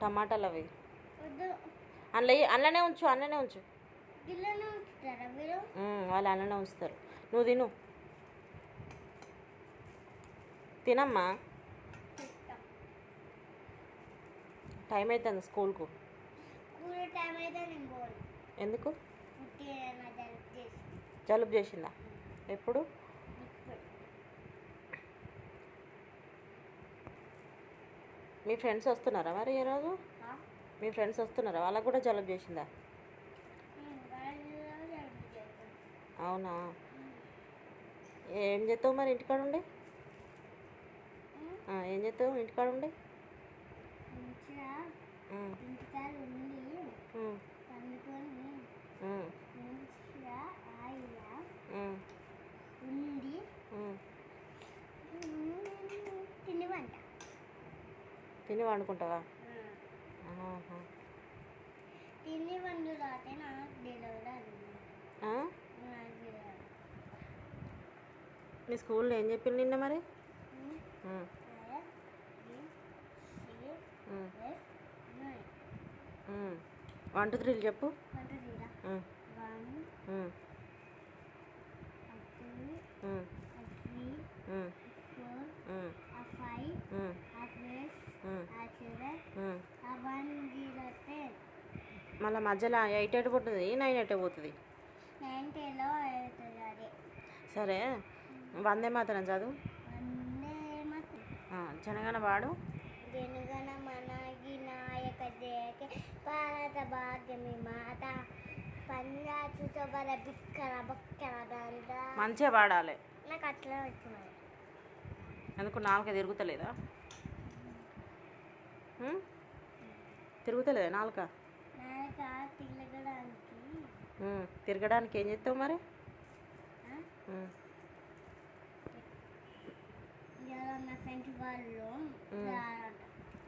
టమాటాలు అవి అందులోనే ఉంచు వాళ్ళు అందులోనే ఉంచుతారు. నువ్వు తిను, తినమ్మా. టైం అవుతుంది స్కూల్కు. ఎందుకు? జలుబు చేసిందా? ఎప్పుడు? మీ ఫ్రెండ్స్ వస్తున్నారా మరి ఈరోజు? మీ ఫ్రెండ్స్ వస్తున్నారా? వాళ్ళకు కూడా జలుబు చేసిందా? అవునా? ఏం చేస్తావు మరి ఇంటికాడ ఉండి? ఏం చేస్తావు ఇంటికాడ ఉండి? తిని వండుకుంటావా? మీ స్కూల్లో ఏం చెప్పింది నిన్న మరి? 1 2 3 చెప్పు. మళ్ళీ మధ్యలో 8 ఎటు పోతుంది, 9 ఎటు పోతుంది? సరే, వందే మాతరం చదువు. జనగణ వాడు. భారత భాగ్యమి మాత మంచిగా పాడాలి. నాకు అట్లా వచ్చింది. ఎందుకు నాలుక తిరుగుతలేదా? తిరుగుతలేదా నాలుక? తిరగడానికి ఏం చేస్తావు మరి?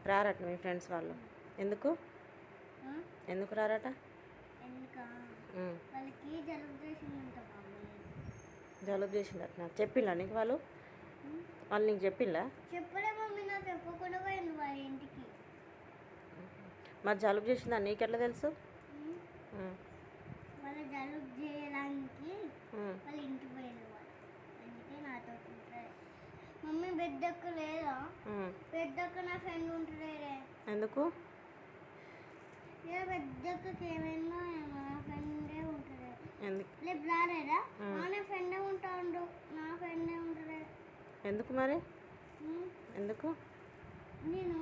రారట మీ ఫ్రెండ్స్ వాళ్ళు? ఎందుకు రారట? జలుబు చేసిందట. నాకు చెప్పిందా నీకు వాళ్ళు నీకు చెప్పిందా? మరి జలుబు చేసిందా నీకెట్లా తెలుసు? మమ్మీ బెద్దక్క లేదా? బెద్దక్క నా ఫ్రెండ్ ఉంటుండే. ఎందుకు? బెద్దక్కకి ఏమైనా నా ఫ్రెండే ఉంటుంది. ఎందుకు? లేదు రాలేదా? నా ఫ్రెండే ఉంటాడు. నా ఫ్రెండే ఉంటుంది. ఎందుకు మరి? ఎందుకు? నేను